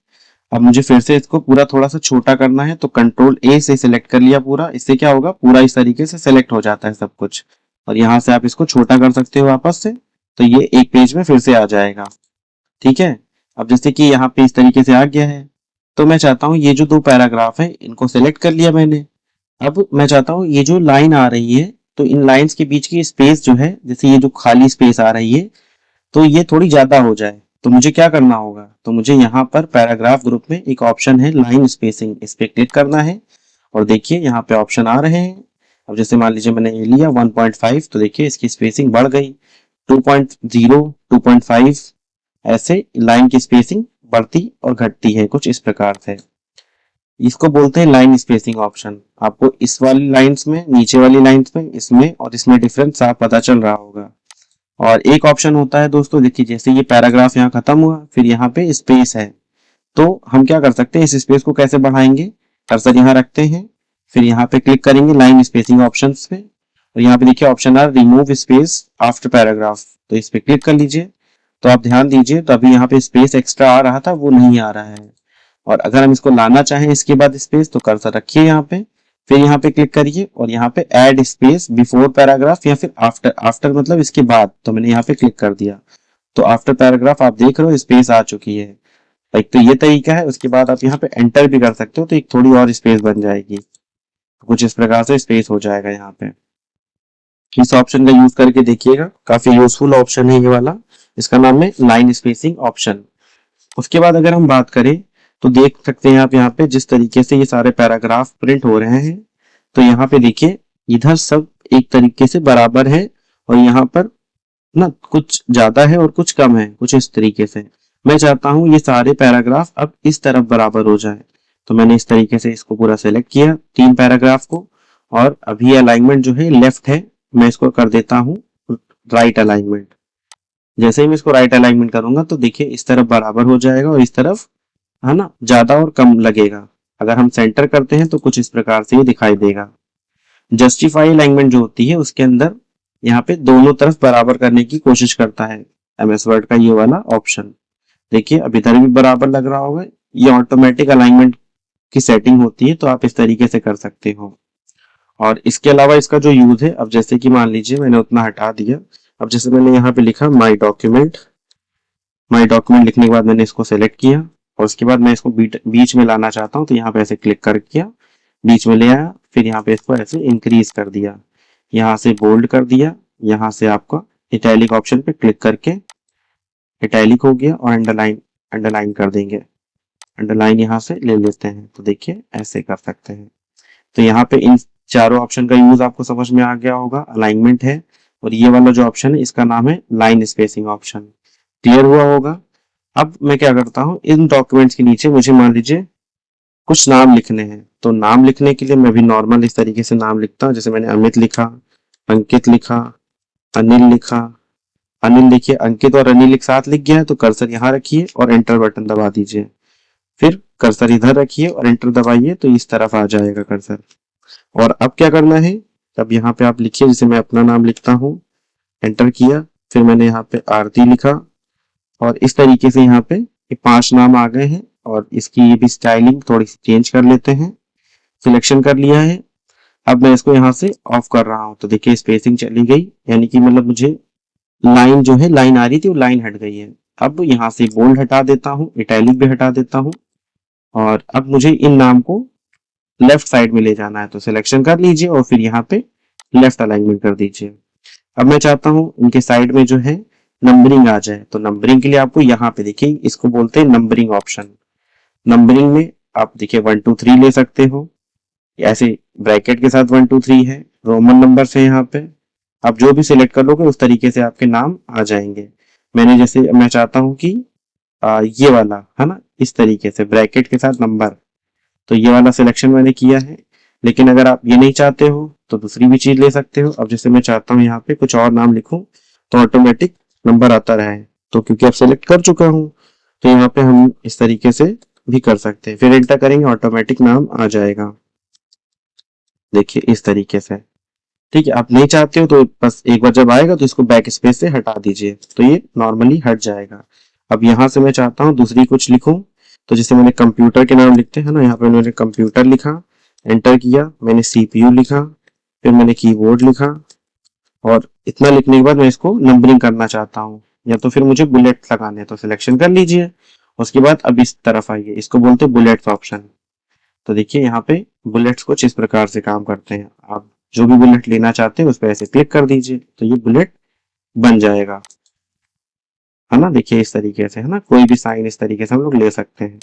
Speaker 1: अब मुझे फिर से इसको पूरा थोड़ा सा छोटा करना है, तो कंट्रोल ए से सिलेक्ट कर लिया पूरा। इससे क्या होगा, पूरा इस तरीके से सिलेक्ट हो जाता है सब कुछ, और यहाँ से आप इसको छोटा कर सकते हो वापस से, तो ये एक पेज में फिर से आ जाएगा। ठीक है, अब जैसे कि यहाँ पे इस तरीके से आ गया है, तो मैं चाहता हूँ ये जो दो पैराग्राफ है इनको सिलेक्ट कर लिया मैंने। अब मैं चाहता हूँ ये जो लाइन आ रही है, तो इन लाइंस के बीच की स्पेस जो है, जैसे ये जो खाली स्पेस आ रही है, तो ये थोड़ी ज्यादा हो जाए, तो मुझे क्या करना होगा, तो मुझे यहाँ पर पैराग्राफ ग्रुप में एक ऑप्शन है लाइन स्पेसिंग, इस पे क्लिक करना है। और देखिए यहाँ पे ऑप्शन आ रहे हैं। अब जैसे मान लीजिए मैंने ये लिया 1.5, तो देखिए इसकी स्पेसिंग बढ़ गई 2.0, 2.5, ऐसे लाइन की स्पेसिंग बढ़ती और घटती है कुछ इस प्रकार से। इसको बोलते हैं लाइन स्पेसिंग ऑप्शन। आपको इस वाली लाइंस में, नीचे वाली लाइंस में, इसमें और इसमें डिफरेंस साफ पता चल रहा होगा। और एक ऑप्शन होता है दोस्तों, देखिए जैसे ये पैराग्राफ यहाँ खत्म हुआ, फिर यहाँ पे स्पेस है, तो हम क्या कर सकते हैं, इस स्पेस को कैसे बढ़ाएंगे, कर्सर यहाँ रखते हैं, फिर यहाँ पे क्लिक करेंगे लाइन स्पेसिंग ऑप्शंस पे, और यहाँ पे देखिए ऑप्शन आ रिमूव स्पेस आफ्टर पैराग्राफ, तो इस पे क्लिक कर लीजिए। तो आप ध्यान दीजिए, तो अभी यहाँ पे स्पेस एक्स्ट्रा आ रहा था वो नहीं आ रहा है। और अगर हम इसको लाना चाहें इसके बाद स्पेस, तो कर्सर रखिए यहाँ पे, फिर यहाँ पे क्लिक करिए और यहाँ पे ऐड स्पेस बिफोर पैराग्राफ या फिर आफ्टर, आफ्टर मतलब इसके बाद, तो मैंने यहाँ पे क्लिक कर दिया। तो आफ्टर पैराग्राफ आप देख रहे हो स्पेस आ चुकी है। एक तो ये तरीका है, उसके बाद आप यहाँ पे एंटर भी कर सकते हो, तो एक थोड़ी और स्पेस बन जाएगी, कुछ इस प्रकार से स्पेस हो जाएगा यहाँ पे। इस ऑप्शन का यूज करके देखिएगा, काफी यूजफुल ऑप्शन है ये वाला, इसका नाम है लाइन स्पेसिंग ऑप्शन। उसके बाद अगर हम बात करें तो देख सकते हैं आप यहाँ पे जिस तरीके से ये सारे पैराग्राफ प्रिंट हो रहे हैं, तो यहाँ पे देखिए इधर सब एक तरीके से बराबर है, और यहाँ पर ना कुछ ज्यादा है और कुछ कम है कुछ इस तरीके से। मैं चाहता हूँ ये सारे पैराग्राफ अब इस तरफ बराबर हो जाए, तो मैंने इस तरीके से इसको पूरा सेलेक्ट किया तीन पैराग्राफ को, और अभी अलाइनमेंट जो है लेफ्ट है, मैं इसको कर देता हूँ राइट अलाइनमेंट। जैसे ही मैं इसको राइट अलाइनमेंट करूंगा तो देखिए इस तरफ बराबर हो जाएगा और इस तरफ, है ना, ज्यादा और कम लगेगा। अगर हम सेंटर करते हैं तो कुछ इस प्रकार से ये दिखाई देगा। जस्टिफाई अलाइनमेंट जो होती है उसके अंदर यहाँ पे दोनों तरफ बराबर करने की कोशिश करता है एमएस वर्ड का ये वाला ऑप्शन। देखिए अब इधर भी बराबर लग रहा होगा। ये ऑटोमेटिक अलाइनमेंट की सेटिंग होती है, तो आप इस तरीके से कर सकते हो। और इसके अलावा इसका जो यूज है, अब जैसे कि मान लीजिए मैंने उतना हटा दिया। अब जैसे मैंने यहाँ पे लिखा माई डॉक्यूमेंट लिखने के बाद मैंने इसको सेलेक्ट किया और उसके बाद मैं इसको बीच में लाना चाहता हूँ, तो यहाँ पे ऐसे क्लिक कर किया, बीच में ले आया, फिर यहाँ पे इसको ऐसे इंक्रीज कर दिया, यहाँ से बोल्ड कर दिया, यहाँ से आपका इटैलिक ऑप्शन पे क्लिक करके इटैलिक हो गया और अंडरलाइन अंडरलाइन कर देंगे। अंडरलाइन यहाँ से ले लेते हैं, तो देखिए ऐसे कर सकते हैं। तो यहाँ पे इन चारों ऑप्शन का यूज आपको समझ में आ गया होगा। अलाइनमेंट है और ये वाला जो ऑप्शन है इसका नाम है लाइन स्पेसिंग ऑप्शन। क्लियर हुआ होगा। अब मैं क्या करता हूँ, इन डॉक्यूमेंट्स के नीचे मुझे मान लीजिए कुछ नाम लिखने हैं, तो नाम लिखने के लिए मैं भी नॉर्मल इस तरीके से नाम लिखता हूँ। जैसे मैंने अमित लिखा, अंकित लिखा, अनिल लिखा। अनिल देखिए अंकित और अनिल एक साथ लिख गया है, तो कर्सर यहाँ रखिए और एंटर बटन दबा दीजिए। फिर कर्सर इधर रखिए और एंटर दबाइए, तो इस तरफ आ जाएगा कर्सर। और अब क्या करना है, अब यहाँ पे आप लिखिए, जैसे मैं अपना नाम लिखता हूँ, एंटर किया, फिर मैंने यहाँ पे आरती लिखा और इस तरीके से यहाँ पे ये 5 नाम आ गए हैं। और इसकी ये भी स्टाइलिंग थोड़ी सी चेंज कर लेते हैं। सिलेक्शन कर लिया है। अब मैं इसको यहाँ से ऑफ कर रहा हूँ, तो देखिए स्पेसिंग चली गई, यानी कि मतलब मुझे लाइन जो है, लाइन आ रही थी वो लाइन हट गई है। अब यहाँ से बोल्ड हटा देता हूँ, इटैलिक भी हटा देता हूँ और अब मुझे इन नाम को लेफ्ट साइड में ले जाना है, तो सिलेक्शन कर लीजिए और फिर यहाँ पे लेफ्ट अलाइनमेंट कर दीजिए। अब मैं चाहता हूँ इनके साइड में जो है नंबरिंग आ जाए, तो नंबरिंग के लिए आपको यहाँ पे देखिए इसको बोलते हैं नंबरिंग ऑप्शन। नंबरिंग में आप देखिए 1 2 3 ले सकते हो, ऐसे ब्रैकेट के साथ 1 2 3 है, रोमन नंबर से यहाँ पे आप जो भी सिलेक्ट कर लोगे उस तरीके से आपके नाम आ जाएंगे। मैंने जैसे मैं चाहता हूँ कि ये वाला है ना, इस तरीके से ब्रैकेट के साथ नंबर, तो ये वाला सिलेक्शन मैंने किया है। लेकिन अगर आप ये नहीं चाहते हो तो दूसरी भी चीज ले सकते हो। अब जैसे मैं चाहता हूँ यहाँ पे कुछ और नाम लिखूं, तो ऑटोमेटिक नंबर आता रहे, तो क्योंकि अब सेलेक्ट कर चुका हूँ, तो यहाँ पे हम इस तरीके से भी कर सकते हैं। फिर एंटर करेंगे, ऑटोमेटिक नाम आ जाएगा, देखिए इस तरीके से। ठीक है, आप नहीं चाहते हो तो बस एक बार जब आएगा तो इसको बैक स्पेस से हटा दीजिए, तो ये नॉर्मली हट जाएगा। अब यहाँ से मैं चाहता हूँ दूसरी कुछ लिखूं, तो जैसे मैंने कंप्यूटर के नाम लिखते हैं ना, यहाँ पे मैंने कंप्यूटर लिखा, एंटर किया, मैंने सीपीयू लिखा, फिर मैंने कीबोर्ड लिखा और इतना लिखने के बाद मैं इसको नंबरिंग करना चाहता हूँ या तो फिर मुझे बुलेट लगाने हैं, तो सिलेक्शन कर लीजिए। उसके बाद अब इस तरफ आइए, इसको बोलते हैं बुलेट्स ऑप्शन। तो देखिए यहाँ पे बुलेट्स कुछ इस प्रकार से काम करते हैं। आप जो भी बुलेट लेना चाहते हैं उस पर ऐसे क्लिक कर दीजिए, तो ये बुलेट बन जाएगा, है ना। देखिए इस तरीके से, है ना, कोई भी साइन इस तरीके से हम लोग ले सकते हैं।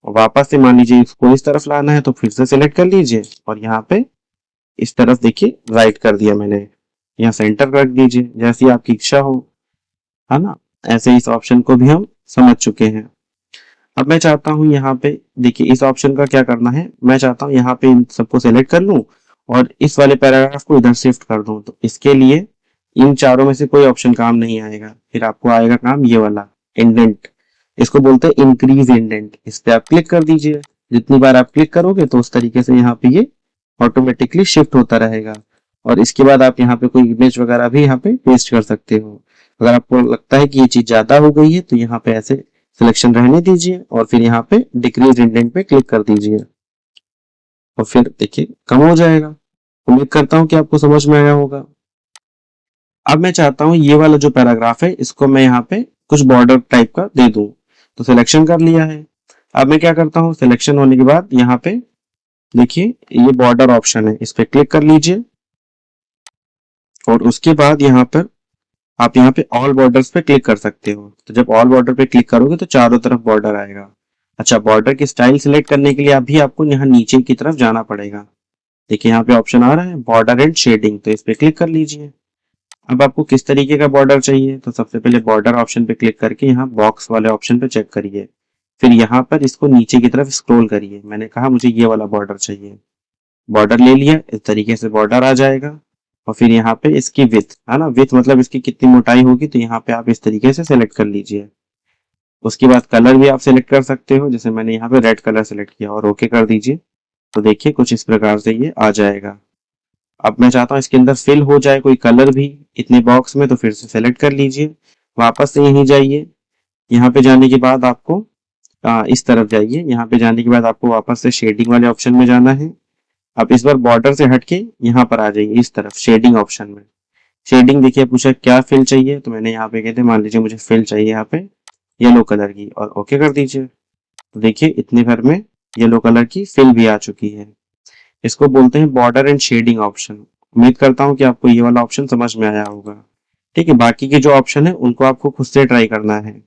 Speaker 1: और वापस से मान लीजिए इसको इस तरफ लाना है, तो फिर से सिलेक्ट कर लीजिए और यहाँ पे इस तरफ देखिए राइट कर दिया मैंने, यहाँ सेंटर रख दीजिए, जैसी आपकी इच्छा हो, है ना। ऐसे इस ऑप्शन को भी हम समझ चुके हैं। अब मैं चाहता हूँ यहाँ पे देखिए इस ऑप्शन का क्या करना है, मैं चाहता हूँ यहाँ पे इन सबको सेलेक्ट कर लूँ और इस वाले पैराग्राफ को इधर शिफ्ट कर दूं। तो इसके लिए इन चारों में से कोई ऑप्शन काम नहीं आएगा, फिर आपको आएगा काम ये वाला इंडेंट, इसको बोलते हैं इंक्रीज इंडेंट। इस पे आप क्लिक कर दीजिए। जितनी बार आप क्लिक करोगे तो उस तरीके से यहाँ पे ये ऑटोमेटिकली शिफ्ट होता रहेगा। और इसके बाद आप यहाँ पे कोई इमेज वगैरह भी यहाँ पे पेस्ट कर सकते हो। अगर आपको लगता है कि ये चीज ज्यादा हो गई है तो यहाँ पे ऐसे सिलेक्शन रहने दीजिए और फिर यहाँ पे डिक्रीज इंडेंट पे क्लिक कर दीजिए और फिर देखिए कम हो जाएगा। उम्मीद करता हूँ कि आपको समझ में आया होगा। अब मैं चाहता हूँ ये वाला जो पैराग्राफ है इसको मैं यहाँ पे कुछ बॉर्डर टाइप का दे दूं, तो सिलेक्शन कर लिया है। अब मैं क्या करता हूँ, सिलेक्शन होने के बाद यहाँ पे देखिए ये बॉर्डर ऑप्शन है, इस पे क्लिक कर लीजिए और उसके बाद यहाँ पर आप यहाँ पे ऑल बॉर्डर्स पे क्लिक कर सकते हो। तो जब ऑल बॉर्डर पे क्लिक करोगे तो चारों तरफ बॉर्डर आएगा। अच्छा, बॉर्डर की स्टाइल सिलेक्ट करने के लिए अभी आपको यहाँ नीचे की तरफ जाना पड़ेगा। देखिए यहाँ पे ऑप्शन आ रहा है बॉर्डर एंड शेडिंग, तो इस पे क्लिक कर लीजिए। अब आपको किस तरीके का बॉर्डर चाहिए, तो सबसे पहले बॉर्डर ऑप्शन पे क्लिक करके यहाँ बॉक्स वाले ऑप्शन पे चेक करिए, फिर यहाँ पर इसको नीचे की तरफ स्क्रॉल करिए। मैंने कहा मुझे ये वाला बॉर्डर चाहिए, बॉर्डर ले लिया, इस तरीके से बॉर्डर आ जाएगा। और फिर यहाँ पे इसकी विथ, है ना, विथ मतलब इसकी कितनी मोटाई होगी, तो यहाँ पे आप इस तरीके से सेलेक्ट कर लीजिए। उसके बाद कलर भी आप सिलेक्ट कर सकते हो, जैसे मैंने यहाँ पे रेड कलर सेलेक्ट किया और ओके कर दीजिए। तो देखिए कुछ इस प्रकार से ये आ जाएगा। अब मैं चाहता हूँ इसके अंदर फिल हो जाए कोई कलर भी इतने बॉक्स में, तो फिर से सेलेक्ट कर लीजिए, वापस से यहीं जाइए। यहाँ पे जाने के बाद आपको इस तरफ जाइए। यहाँ पे जाने के बाद आपको वापस से शेडिंग वाले ऑप्शन में जाना है। अब इस बार बॉर्डर से हटके यहाँ पर आ जाइए इस तरफ शेडिंग ऑप्शन में। शेडिंग देखिए पूछा क्या फिल चाहिए, तो मैंने यहाँ पे कहते मान लीजिए मुझे फिल चाहिए यहाँ पे येलो कलर की, और ओके कर दीजिए। तो देखिए इतने भर में येलो कलर की फिल भी आ चुकी है। इसको बोलते हैं बॉर्डर एंड शेडिंग ऑप्शन। उम्मीद करता हूँ कि आपको ये वाला ऑप्शन समझ में आया होगा। ठीक है, बाकी के जो ऑप्शन है उनको आपको खुद से ट्राई करना है।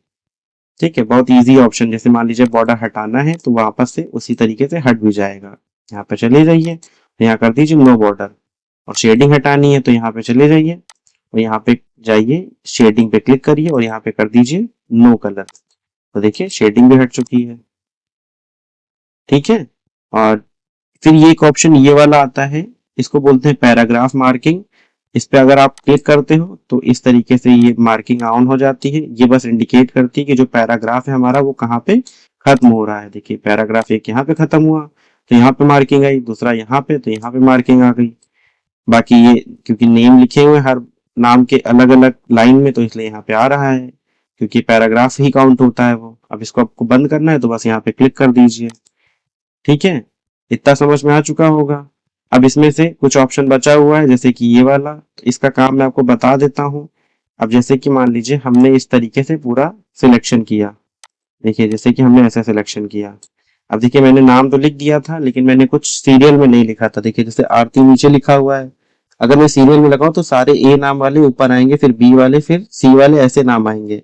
Speaker 1: ठीक है, बहुत इजी ऑप्शन, जैसे मान लीजिए बॉर्डर हटाना है तो वापस से उसी तरीके से हट भी जाएगा। यहाँ पे चले जाइए, यहाँ कर दीजिए नो बॉर्डर। और शेडिंग हटानी है तो यहाँ पे चले जाइए और यहाँ पे जाइए, शेडिंग पे क्लिक करिए और यहाँ पे कर दीजिए नो कलर। तो देखिए शेडिंग भी हट चुकी है। ठीक है, और फिर ये एक ऑप्शन ये वाला आता है, इसको बोलते हैं पैराग्राफ मार्किंग। इस पे अगर आप क्लिक करते हो तो इस तरीके से ये मार्किंग ऑन हो जाती है। ये बस इंडिकेट करती है कि जो पैराग्राफ है हमारा वो कहाँ पे खत्म हो रहा है। देखिए पैराग्राफ एक यहाँ पे खत्म हुआ तो यहाँ पे मार्किंग आई, दूसरा यहाँ पे तो यहाँ पे मार्किंग आ गई। बाकी ये क्योंकि नेम लिखे हुए हर नाम के अलग अलग लाइन में, तो इसलिए यहाँ पे आ रहा है, क्योंकि पैराग्राफ ही काउंट होता है वो। अब इसको आपको बंद करना है तो बस यहाँ पे क्लिक कर दीजिए। ठीक है, इतना समझ में आ चुका होगा। अब इसमें से कुछ ऑप्शन बचा हुआ है जैसे कि ये वाला, तो इसका काम मैं आपको बता देता हूँ। अब जैसे कि मान लीजिए हमने इस तरीके से पूरा सिलेक्शन किया। देखिए जैसे कि हमने ऐसा सिलेक्शन किया। अब देखिए मैंने नाम तो लिख दिया था लेकिन मैंने कुछ सीरियल में नहीं लिखा था। देखिए जैसे आरती नीचे लिखा हुआ है, अगर मैं सीरियल में लगाऊं तो सारे ए नाम वाले ऊपर आएंगे, फिर बी वाले, फिर सी वाले, ऐसे नाम आएंगे।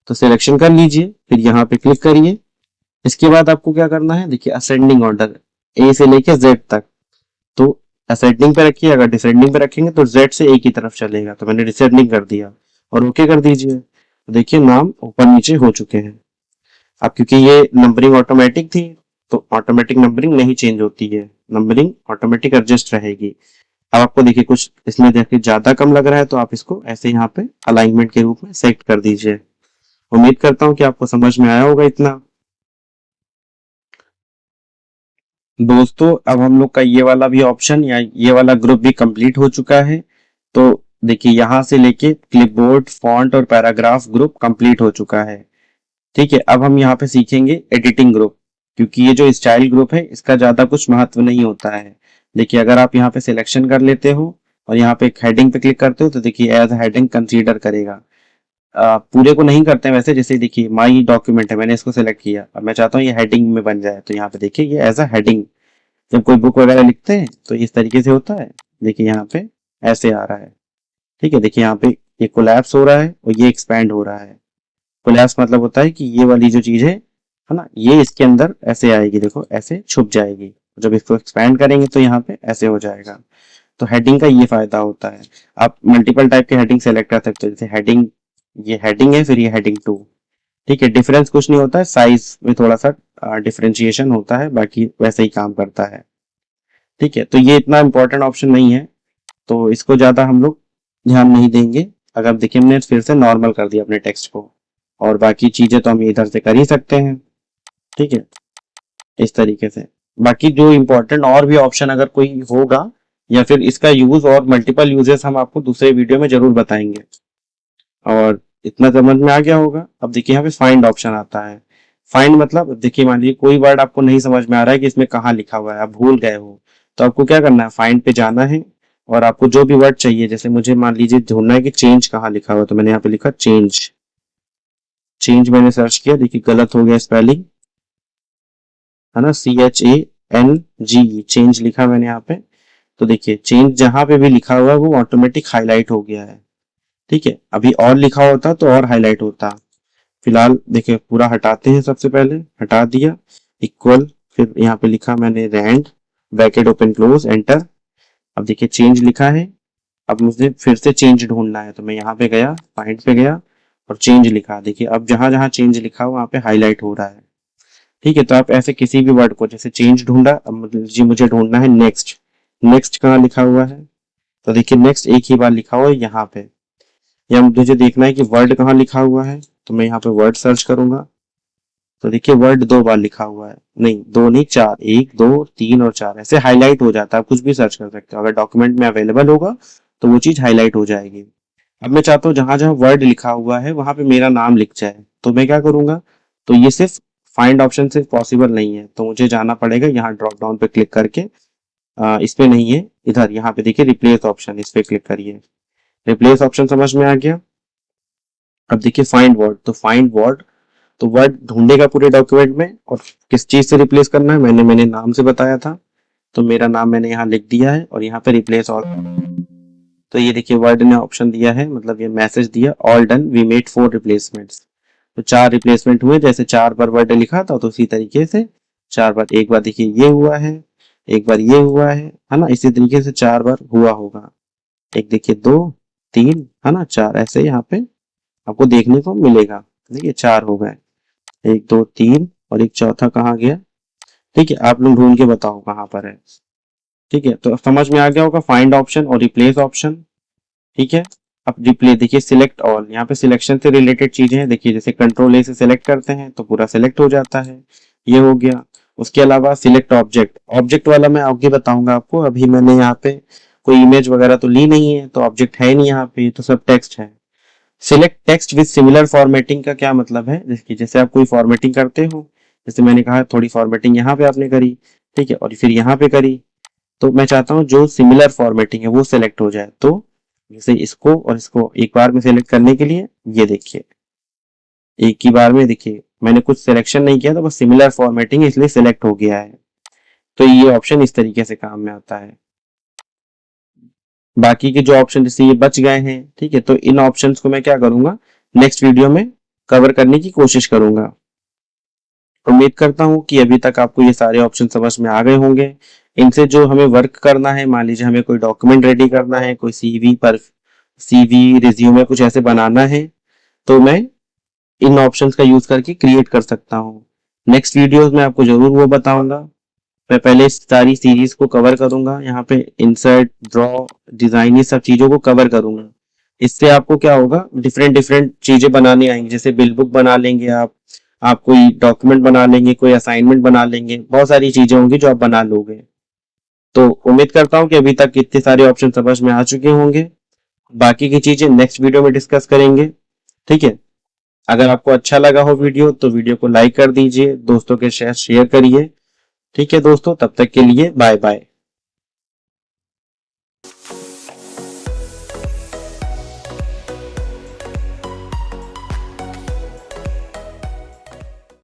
Speaker 1: तो सिलेक्शन कर लीजिए, फिर यहाँ पे क्लिक करिए। इसके बाद आपको क्या करना है, देखिए असेंडिंग ऑर्डर ए से लेके जेड तक। तो असेंडिंग पे रखिए, अगर डिसेंडिंग पे रखेंगे तो जेड से ए की तरफ चलेगा। तो मैंने डिसेंडिंग कर दिया और ओके कर दीजिए। तो देखिए नाम ऊपर नीचे हो चुके हैं। अब क्योंकि ये नंबरिंग ऑटोमेटिक थी तो ऑटोमेटिक नंबरिंग नहीं चेंज होती है, नंबरिंग ऑटोमेटिक एडजस्ट रहेगी। अब आपको देखिए कुछ इसमें देखिए ज्यादा कम लग रहा है तो आप इसको ऐसे यहाँ पे अलाइनमेंट के रूप में सेलेक्ट कर दीजिए। उम्मीद करता हूँ कि आपको समझ में आया होगा इतना। दोस्तों अब हम लोग का ये वाला भी ऑप्शन या ये वाला ग्रुप भी कंप्लीट हो चुका है। तो देखिए यहाँ से लेके क्लिपबोर्ड, फॉन्ट और पैराग्राफ ग्रुप कंप्लीट हो चुका है। ठीक है, अब हम यहाँ पे सीखेंगे एडिटिंग ग्रुप, क्योंकि ये जो स्टाइल ग्रुप है इसका ज्यादा कुछ महत्व नहीं होता है। देखिए अगर आप यहाँ पे सिलेक्शन कर लेते हो और यहाँ पे एक हेडिंग पे क्लिक करते हो तो देखिए एज हेडिंग कंसीडर करेगा। पूरे को नहीं करते हैं वैसे, जैसे देखिए माई डॉक्यूमेंट है, मैंने इसको सेलेक्ट किया, अब मैं चाहता हूँ ये हेडिंग में बन जाए, तो यहाँ पे देखिए ये एज अ हेडिंग। जब कोई बुक वगैरह लिखते हैं तो इस तरीके से होता है। देखिए यहाँ पे ऐसे आ रहा है। ठीक है, देखिए यहाँ पे ये कोलैप्स हो रहा है और ये एक्सपैंड हो रहा है। कोलैप्स मतलब होता है कि ये वाली जो चीज है ना, ये इसके अंदर ऐसे आएगी, देखो ऐसे छुप जाएगी। जब इसको एक्सपैंड करेंगे तो यहाँ पे ऐसे हो जाएगा। तो हेडिंग का ये फायदा होता है। आप मल्टीपल टाइप के हेडिंग सेलेक्ट कर सकते हो, जैसे हेडिंग, ये हेडिंग है, फिर ये हेडिंग 2। ठीक है, डिफरेंस कुछ नहीं होता है, साइज में थोड़ा सा डिफरेंशिएशन होता है, बाकी वैसे ही काम करता है। ठीक है, तो ये इतना इंपॉर्टेंट ऑप्शन नहीं है तो इसको ज्यादा हम लोग ध्यान नहीं देंगे। अगर देखिए हमने फिर से नॉर्मल कर दिया अपने टेक्स्ट को, और बाकी चीजें तो हम इधर से कर ही सकते हैं। ठीक है, इस तरीके से बाकी जो इम्पोर्टेंट और भी ऑप्शन अगर कोई होगा या फिर इसका यूज और मल्टीपल यूजेस हम आपको दूसरे वीडियो में जरूर बताएंगे। और इतना समझ में आ गया होगा। अब देखिए यहाँ पे फाइंड ऑप्शन आता है। फाइंड मतलब देखिए मान लीजिए कोई वर्ड आपको नहीं समझ में आ रहा है कि इसमें कहाँ लिखा हुआ है, आप भूल गए हो, तो आपको क्या करना है, फाइंड पे जाना है और आपको जो भी वर्ड चाहिए, जैसे मुझे मान लीजिए ढूंढना है कि चेंज कहाँ लिखा हुआ है, तो मैंने यहाँ पे लिखा चेंज। चेंज मैंने सर्च किया, देखिए गलत हो गया स्पेलिंग, है ना, CHANG, चेंज लिखा मैंने यहाँ पे। तो देखिए चेंज जहां पे भी लिखा हुआ है वो ऑटोमेटिक हाईलाइट हो गया है। ठीक है, अभी और लिखा होता तो और हाईलाइट होता। फिलहाल देखिए पूरा हटाते हैं, सबसे पहले हटा दिया, इक्वल, फिर यहाँ पे लिखा मैंने rand, bracket open close, enter. अब देखिए चेंज लिखा है। अब मुझे फिर से चेंज ढूंढना है तो मैं यहाँ पे गया, फाइंड पे गया और चेंज लिखा। देखिए अब जहां जहां चेंज लिखा वहां पे हाईलाइट हो रहा है। ठीक है, तो आप ऐसे किसी भी वर्ड को, जैसे चेंज ढूंढा, अब जी मुझे ढूंढना है नेक्स्ट। नेक्स्ट कहाँ लिखा हुआ है, तो देखिए नेक्स्ट एक ही बार लिखा हुआ है यहाँ पे। या मुझे देखना है कि वर्ड कहाँ लिखा हुआ है, तो मैं यहाँ पे वर्ड सर्च करूंगा। तो देखिए वर्ड 2 बार लिखा हुआ है, नहीं 2 नहीं 4, 1 2 3 और 4 ऐसे हाईलाइट हो जाता है। आप कुछ भी सर्च कर सकते हो, अगर डॉक्यूमेंट में अवेलेबल होगा तो वो चीज हाईलाइट हो जाएगी। अब मैं चाहता हूँ जहां जहां वर्ड लिखा हुआ है वहां पे मेरा नाम लिख जाए, तो मैं क्या करूंगा, तो ये सिर्फ फाइंड ऑप्शन से पॉसिबल नहीं है, तो मुझे जाना पड़ेगा यहाँ ड्रॉप डाउन पे क्लिक करके, इस पे नहीं है, इधर यहाँ पे देखिए रिप्लेस ऑप्शन, इस पे क्लिक करिए। रिप्लेस ऑप्शन समझ में आ गया। अब देखिए फाइंड वर्ड, तो फाइंड वर्ड, तो वर्ड ढूंढेगा पूरे डॉक्यूमेंट में और किस चीज से रिप्लेस करना है, मैंने नाम से बताया था, तो मेरा नाम मैंने यहाँ लिख दिया है और यहाँ पे रिप्लेस ऑल। तो ये देखिए वर्ड ने ऑप्शन दिया है, मतलब ये मैसेज दिया, all done we made 4 replacements. तो 4 रिप्लेसमेंट हुए, जैसे 4 बार वर्ड लिखा था तो उसी तरीके से 4 बार, एक बार देखिए ये हुआ है, एक बार ये हुआ है ना, इसी तरीके से 4 बार हुआ होगा। एक देखिए 2 3 है ना, 4 ऐसे यहाँ पे आपको देखने को मिलेगा। देखिए 4 हो गए, 1 2 3 और एक चौथा कहाँ गया, ठीक है आप लोग ढूंढ के बताओ कहाँ पर है। ठीक है, तो समझ में आ गया होगा फाइंड ऑप्शन और रिप्लेस ऑप्शन। ठीक है, अब रिप्ले देखिए सिलेक्ट ऑल, यहाँ पे सिलेक्शन से रिलेटेड चीजें हैं, देखिए जैसे कंट्रोल ए से सिलेक्ट करते हैं तो पूरा सिलेक्ट हो जाता है, ये हो गया। उसके अलावा सिलेक्ट ऑब्जेक्ट, ऑब्जेक्ट वाला मैं आगे बताऊंगा आपको, अभी मैंने यहाँ पे कोई इमेज वगैरह तो ली नहीं है, तो ऑब्जेक्ट है नहीं यहाँ पे, तो सब टेक्स्ट है। Select text with similar formatting का क्या मतलब है, जैसे आप कोई फॉर्मेटिंग करते हो, जैसे मैंने कहा थोड़ी फॉर्मेटिंग यहाँ पे आपने करी, ठीक है, और फिर यहाँ पे करी, तो मैं चाहता हूँ जो सिमिलर फॉर्मेटिंग है वो सिलेक्ट हो जाए। तो जैसे इसको और इसको एक बार में सिलेक्ट करने के लिए ये देखिए एक ही बार में, देखिए मैंने कुछ सिलेक्शन नहीं किया था, बस सिमिलर फॉर्मेटिंग इसलिए सिलेक्ट हो गया है। तो ये ऑप्शन इस तरीके से काम में आता है। बाकी के जो ऑप्शन जैसे ये बच गए हैं, ठीक है, तो इन ऑप्शंस को मैं क्या करूंगा, नेक्स्ट वीडियो में कवर करने की कोशिश करूंगा। उम्मीद करता हूँ कि अभी तक आपको ये सारे ऑप्शन समझ में आ गए होंगे। इनसे जो हमें वर्क करना है, मान लीजिए हमें कोई डॉक्यूमेंट रेडी करना है, कोई सीवी रिज्यूमे कुछ ऐसे बनाना है, तो मैं इन ऑप्शंस का यूज करके क्रिएट कर सकता हूँ। नेक्स्ट वीडियोस में आपको जरूर वो बताऊंगा। मैं पहले इस सारी सीरीज को कवर करूंगा, यहाँ पे इंसर्ट ड्रॉ डिजाइन ये सब चीजों को कवर करूंगा। इससे आपको क्या होगा, डिफरेंट डिफरेंट चीजें बनाने आएंगी, जैसे बिल बुक बना लेंगे आप कोई डॉक्यूमेंट बना लेंगे, कोई असाइनमेंट बना लेंगे, बहुत सारी चीजें होंगी जो आप बना लोगे। तो उम्मीद करता हूँ कि अभी तक इतने सारे ऑप्शन समझ में आ चुके होंगे। बाकी की चीजें नेक्स्ट वीडियो में डिस्कस करेंगे। ठीक है, अगर आपको अच्छा लगा हो वीडियो तो वीडियो को लाइक कर दीजिए, दोस्तों के साथ शेयर करिए। ठीक है दोस्तों, तब तक के लिए बाय बाय।